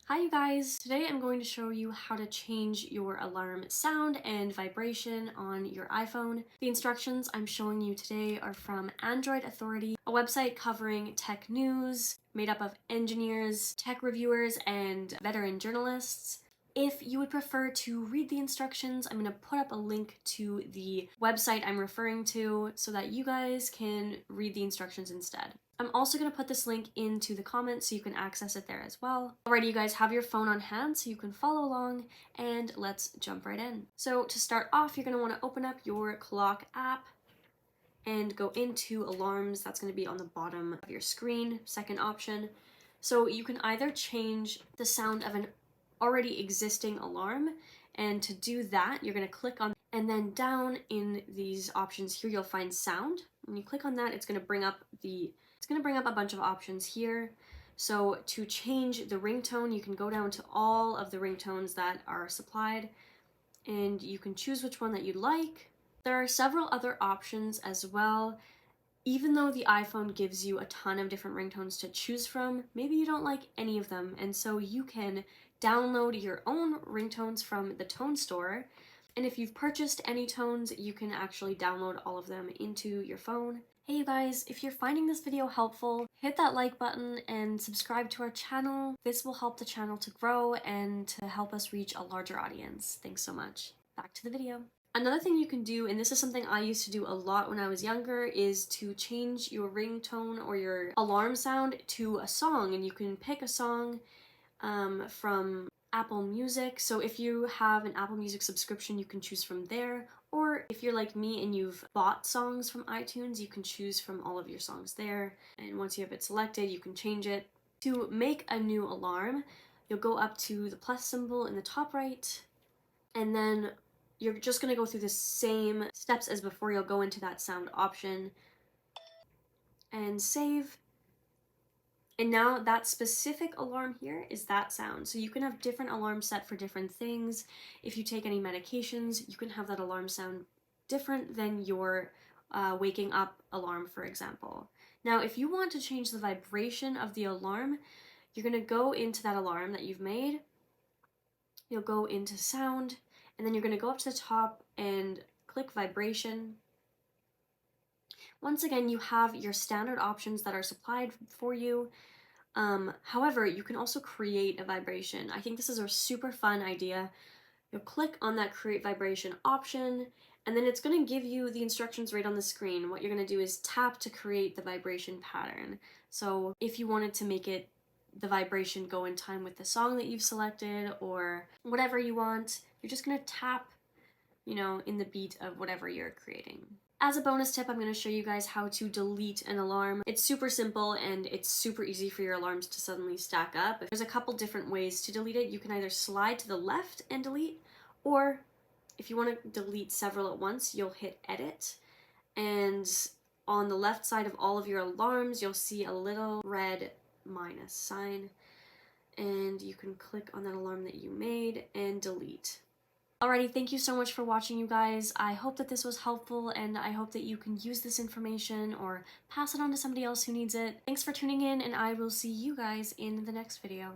Hi you guys! Today I'm going to show you how to change your alarm sound and vibration on your iPhone. The instructions I'm showing you today are from Android Authority, a website covering tech news, made up of engineers, tech reviewers, and veteran journalists. If you would prefer to read the instructions, I'm going to put up a link to the website I'm referring to so that you guys can read the instructions instead. I'm also going to put this link into the comments so you can access it there as well. Alrighty, you guys have your phone on hand so you can follow along, and let's jump right in. So to start off, you're going to want to open up your clock app and go into alarms. That's going to be on the bottom of your screen, second option. So you can either change the sound of an already existing alarm, and to do that, you're going to click on, and then down in these options here, you'll find sound. When you click on that, it's going to bring up a bunch of options here. So to change the ringtone, you can go down to all of the ringtones that are supplied, and you can choose which one that you'd like. There are several other options as well. Even though the iPhone gives you a ton of different ringtones to choose from, maybe you don't like any of them, and so you can download your own ringtones from the tone store. And if you've purchased any tones, you can actually download all of them into your phone. Hey you guys, if you're finding this video helpful, hit that like button and subscribe to our channel. This will help the channel to grow and to help us reach a larger audience. Thanks so much. Back to the video. Another thing you can do, and this is something I used to do a lot when I was younger, is to change your ringtone or your alarm sound to a song, and you can pick a song from Apple Music. So if you have an Apple Music subscription, you can choose from there. Or if you're like me and you've bought songs from iTunes, you can choose from all of your songs there. And once you have it selected, you can change it. To make a new alarm, you'll go up to the plus symbol in the top right, and then you're just going to go through the same steps as before. You'll go into that sound option and save. And now that specific alarm here is that sound. So you can have different alarms set for different things. If you take any medications, you can have that alarm sound different than your waking up alarm, for example. Now, if you want to change the vibration of the alarm, you're going to go into that alarm that you've made. You'll go into sound, and then you're going to go up to the top and click vibration. Once again, you have your standard options that are supplied for you. However, you can also create a vibration. I think this is a super fun idea. You'll click on that create vibration option, and then it's going to give you the instructions right on the screen. What you're going to do is tap to create the vibration pattern. So if you wanted to make the vibration go in time with the song that you've selected or whatever you want, you're just going to tap, in the beat of whatever you're creating. As a bonus tip, I'm going to show you guys how to delete an alarm. It's super simple and it's super easy for your alarms to suddenly stack up. There's a couple different ways to delete it. You can either slide to the left and delete, or if you want to delete several at once, you'll hit edit, and on the left side of all of your alarms, you'll see a little red minus sign, and you can click on that alarm that you made and delete. Alrighty, thank you so much for watching, you guys. I hope that this was helpful, and I hope that you can use this information or pass it on to somebody else who needs it. Thanks for tuning in, and I will see you guys in the next video.